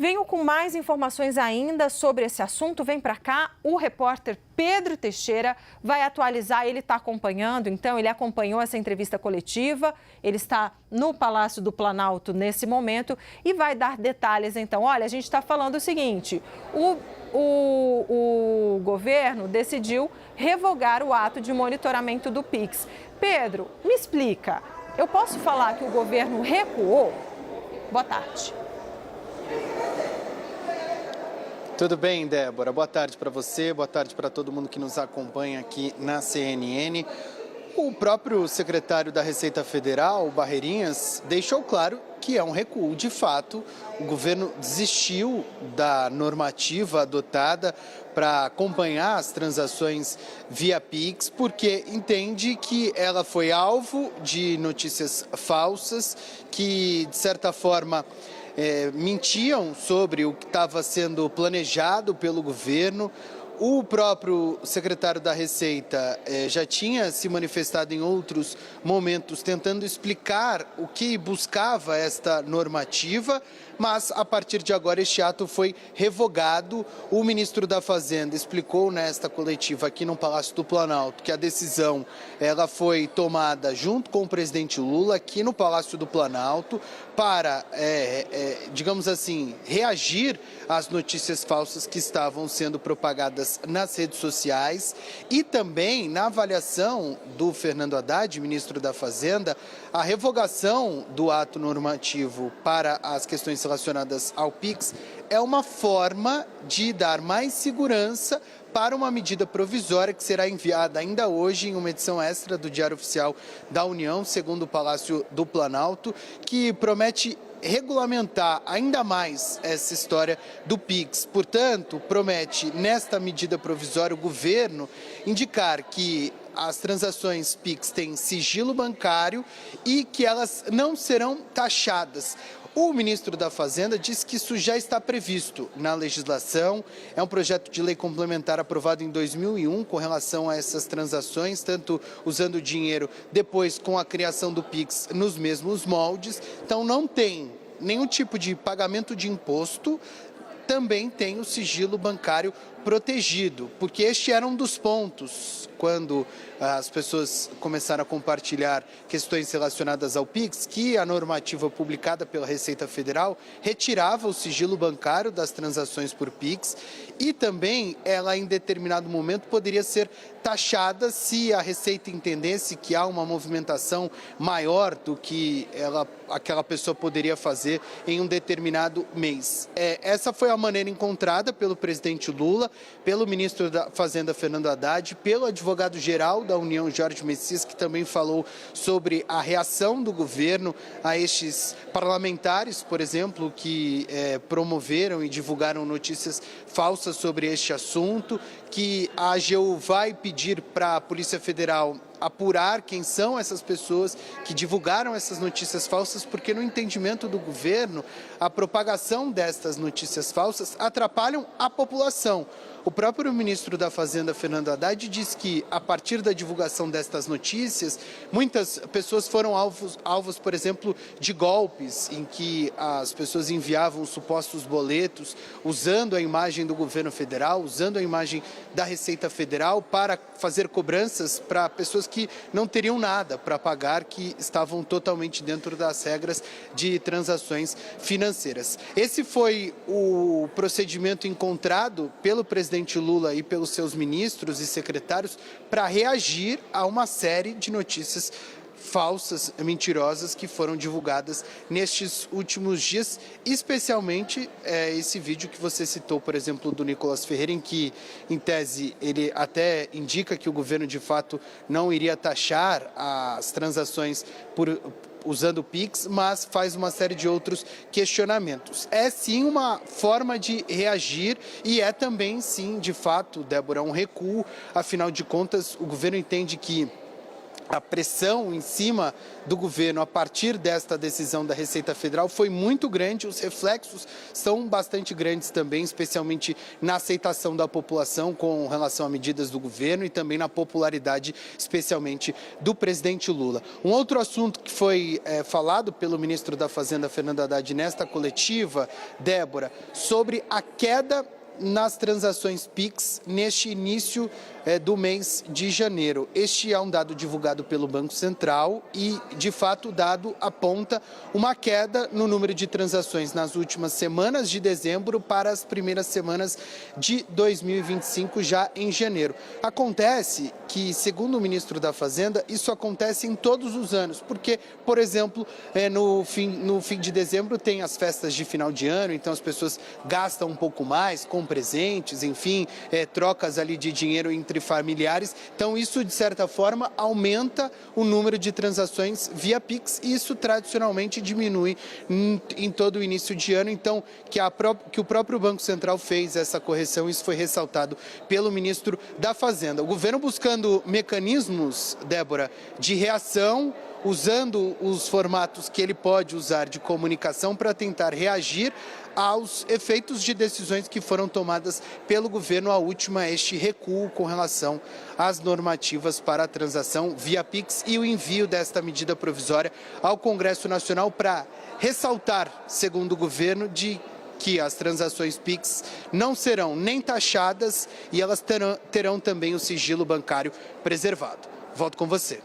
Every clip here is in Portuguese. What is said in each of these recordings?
Venho com mais informações ainda sobre esse assunto. Vem para cá, o repórter Pedro Teixeira vai atualizar. Ele está acompanhando, então, ele acompanhou essa entrevista coletiva. Ele está no Palácio do Planalto nesse momento e vai dar detalhes. Então, olha, a gente está falando o seguinte: o governo decidiu revogar o ato de monitoramento do Pix. Pedro, me explica. Eu posso falar que o governo recuou? Boa tarde. Tudo bem, Débora? Boa tarde para você, boa tarde para todo mundo que nos acompanha aqui na CNN. O próprio secretário da Receita Federal, Barreirinhas, deixou claro que é um recuo. De fato, o governo desistiu da normativa adotada para acompanhar as transações via Pix, porque entende que ela foi alvo de notícias falsas que, de certa forma, mentiam sobre o que estava sendo planejado pelo governo. O próprio secretário da Receita já tinha se manifestado em outros momentos tentando explicar o que buscava esta normativa, mas a partir de agora este ato foi revogado. O ministro da Fazenda explicou nesta coletiva aqui no Palácio do Planalto que a decisão ela foi tomada junto com o presidente Lula aqui no Palácio do Planalto para, digamos assim, reagir às notícias falsas que estavam sendo propagadas nas redes sociais e também na avaliação do Fernando Haddad, ministro da Fazenda, a revogação do ato normativo para as questões relacionadas ao Pix é uma forma de dar mais segurança para uma medida provisória que será enviada ainda hoje em uma edição extra do Diário Oficial da União, segundo o Palácio do Planalto, que promete regulamentar ainda mais essa história do Pix. Portanto, promete, nesta medida provisória, o governo indicar que as transações Pix têm sigilo bancário e que elas não serão taxadas. O ministro da Fazenda disse que isso já está previsto na legislação. É um projeto de lei complementar aprovado em 2001 com relação a essas transações, tanto usando o dinheiro depois com a criação do Pix nos mesmos moldes. Então não tem nenhum tipo de pagamento de imposto, também tem o sigilo bancário protegido, porque este era um dos pontos quando as pessoas começaram a compartilhar questões relacionadas ao Pix, que a normativa publicada pela Receita Federal retirava o sigilo bancário das transações por Pix e também ela em determinado momento poderia ser taxada se a Receita entendesse que há uma movimentação maior do que aquela pessoa poderia fazer em um determinado mês. Essa foi a maneira encontrada pelo presidente Lula, pelo ministro da Fazenda Fernando Haddad, pelo advogado-geral da União Jorge Messias, que também falou sobre a reação do governo a estes parlamentares, por exemplo, que promoveram e divulgaram notícias falsas sobre este assunto, que a AGU vai pedir para a Polícia Federal apurar quem são essas pessoas que divulgaram essas notícias falsas, porque no entendimento do governo, a propagação destas notícias falsas atrapalham a população. O próprio ministro da Fazenda, Fernando Haddad, diz que, a partir da divulgação destas notícias, muitas pessoas foram alvos, por exemplo, de golpes, em que as pessoas enviavam supostos boletos, usando a imagem do governo federal, usando a imagem da Receita Federal, para fazer cobranças para pessoas que não teriam nada para pagar, que estavam totalmente dentro das regras de transações financeiras. Esse foi o procedimento encontrado pelo presidente Lula e pelos seus ministros e secretários para reagir a uma série de notícias falsas, mentirosas que foram divulgadas nestes últimos dias, especialmente esse vídeo que você citou, por exemplo, do Nicolas Ferreira, em que, em tese, ele até indica que o governo, de fato, não iria taxar as transações usando o Pix, mas faz uma série de outros questionamentos. É sim uma forma de reagir e é também, sim, de fato, Débora, um recuo. Afinal de contas, o governo entende que a pressão em cima do governo a partir desta decisão da Receita Federal foi muito grande, os reflexos são bastante grandes também, especialmente na aceitação da população com relação a medidas do governo e também na popularidade, especialmente do presidente Lula. Um outro assunto que foi falado pelo ministro da Fazenda, Fernando Haddad, nesta coletiva, Débora, sobre a queda nas transações PIX neste início do mês de janeiro. Este é um dado divulgado pelo Banco Central e, de fato, o dado aponta uma queda no número de transações nas últimas semanas de dezembro para as primeiras semanas de 2025, já em janeiro. Acontece que, segundo o ministro da Fazenda, isso acontece em todos os anos, porque, por exemplo, no fim de dezembro tem as festas de final de ano, então as pessoas gastam um pouco mais com presentes, enfim, trocas ali de dinheiro entre familiares. Então isso, de certa forma, aumenta o número de transações via Pix e isso tradicionalmente diminui em todo o início de ano. Então, que o próprio Banco Central fez essa correção, isso foi ressaltado pelo ministro da Fazenda. O governo buscando mecanismos, Débora, de reação, usando os formatos que ele pode usar de comunicação para tentar reagir aos efeitos de decisões que foram tomadas pelo governo. A última é este recuo com relação às normativas para a transação via Pix e o envio desta medida provisória ao Congresso Nacional para ressaltar, segundo o governo, de que as transações PIX não serão nem taxadas e elas terão também o sigilo bancário preservado. Volto com você.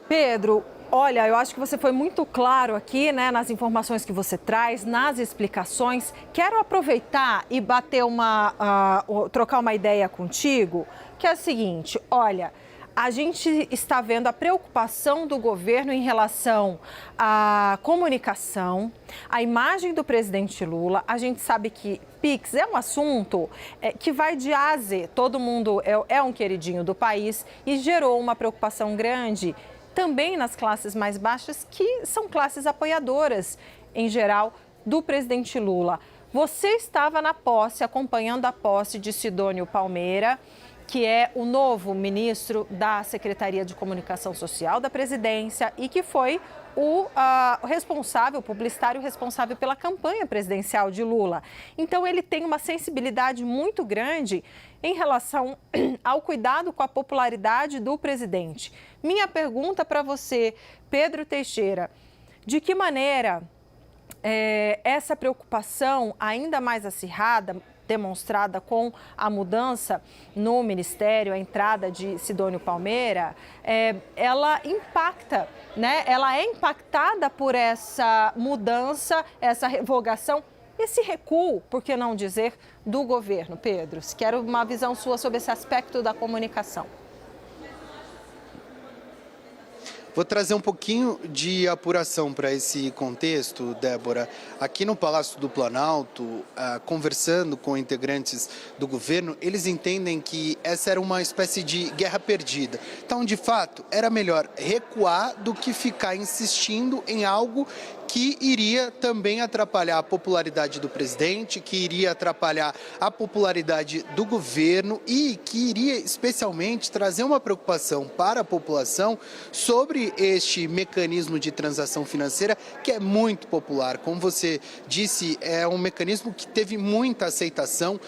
Pedro, olha, eu acho que você foi muito claro aqui, né, nas informações que você traz, nas explicações. Quero aproveitar e trocar uma ideia contigo, que é a seguinte, olha, a gente está vendo a preocupação do governo em relação à comunicação, à imagem do presidente Lula. A gente sabe que Pix é um assunto que vai de A a Z. Todo mundo é um queridinho do país e gerou uma preocupação grande também nas classes mais baixas, que são classes apoiadoras, em geral, do presidente Lula. Você estava na posse, acompanhando a posse de Sidônio Palmeira, que é o novo ministro da Secretaria de Comunicação Social da presidência e que foi o responsável, o publicitário responsável pela campanha presidencial de Lula. Então, ele tem uma sensibilidade muito grande em relação ao cuidado com a popularidade do presidente. Minha pergunta para você, Pedro Teixeira, de que maneira essa preocupação ainda mais acirrada, demonstrada com a mudança no Ministério, a entrada de Sidônio Palmeira, ela impacta, né? Ela é impactada por essa mudança, essa revogação, esse recuo, por que não dizer, do governo. Pedro, quero uma visão sua sobre esse aspecto da comunicação. Vou trazer um pouquinho de apuração para esse contexto, Débora. Aqui no Palácio do Planalto, conversando com integrantes do governo, eles entendem que essa era uma espécie de guerra perdida. Então, de fato, era melhor recuar do que ficar insistindo em algo que iria também atrapalhar a popularidade do presidente, que iria atrapalhar a popularidade do governo e que iria especialmente trazer uma preocupação para a população sobre este mecanismo de transação financeira que é muito popular. Como você disse, é um mecanismo que teve muita aceitação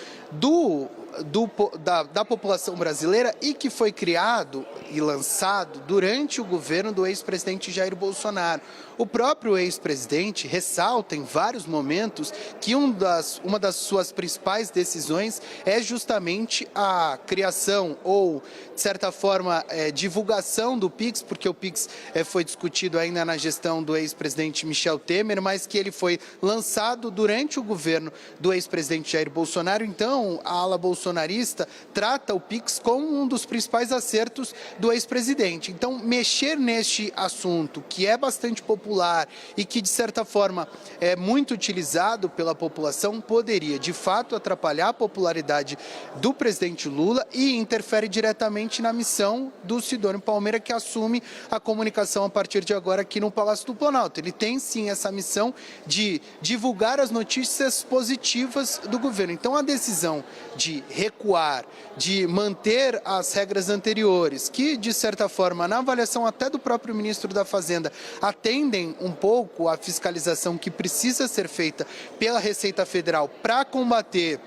da população brasileira e que foi criado e lançado durante o governo do ex-presidente Jair Bolsonaro. O próprio ex-presidente ressalta em vários momentos que uma das suas principais decisões é justamente a criação ou, de certa forma, divulgação do Pix, porque o Pix foi discutido ainda na gestão do ex-presidente Michel Temer, mas que ele foi lançado durante o governo do ex-presidente Jair Bolsonaro. Então, a ala bolsonarista trata o Pix como um dos principais acertos do ex-presidente. Então, mexer neste assunto, que é bastante popular impopular e que, de certa forma, é muito utilizado pela população, poderia, de fato, atrapalhar a popularidade do presidente Lula e interfere diretamente na missão do Sidônio Palmeira, que assume a comunicação a partir de agora aqui no Palácio do Planalto. Ele tem, sim, essa missão de divulgar as notícias positivas do governo. Então, a decisão de recuar, de manter as regras anteriores, que, de certa forma, na avaliação até do próprio ministro da Fazenda, atendem um pouco à fiscalização que precisa ser feita pela Receita Federal para combater,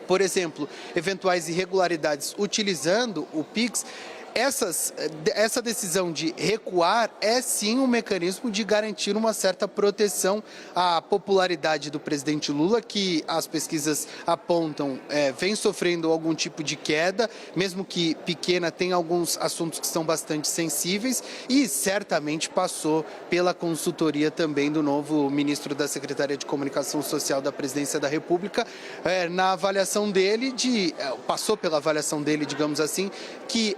por exemplo, eventuais irregularidades utilizando o PIX. Essa decisão de recuar é sim um mecanismo de garantir uma certa proteção à popularidade do presidente Lula, que as pesquisas apontam vem sofrendo algum tipo de queda, mesmo que pequena, tem alguns assuntos que são bastante sensíveis e certamente passou pela consultoria também do novo ministro da Secretaria de Comunicação Social da Presidência da República, na avaliação dele, passou pela avaliação dele, digamos assim, que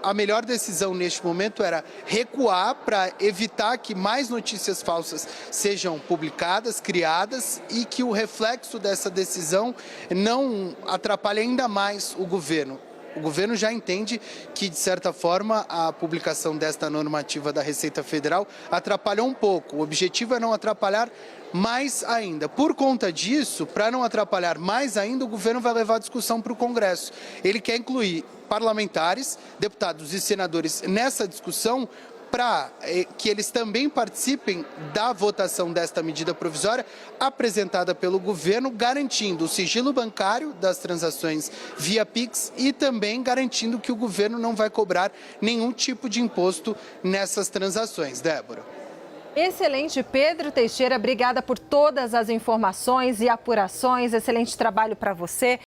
a melhor decisão neste momento era recuar para evitar que mais notícias falsas sejam publicadas, criadas e que o reflexo dessa decisão não atrapalhe ainda mais o governo. O governo já entende que, de certa forma, a publicação desta normativa da Receita Federal atrapalhou um pouco. O objetivo é não atrapalhar mais ainda. Por conta disso, para não atrapalhar mais ainda, o governo vai levar a discussão para o Congresso. Ele quer incluir parlamentares, deputados e senadores nessa discussão para que eles também participem da votação desta medida provisória apresentada pelo governo, garantindo o sigilo bancário das transações via Pix e também garantindo que o governo não vai cobrar nenhum tipo de imposto nessas transações. Débora. Excelente, Pedro Teixeira. Obrigada por todas as informações e apurações. Excelente trabalho para você.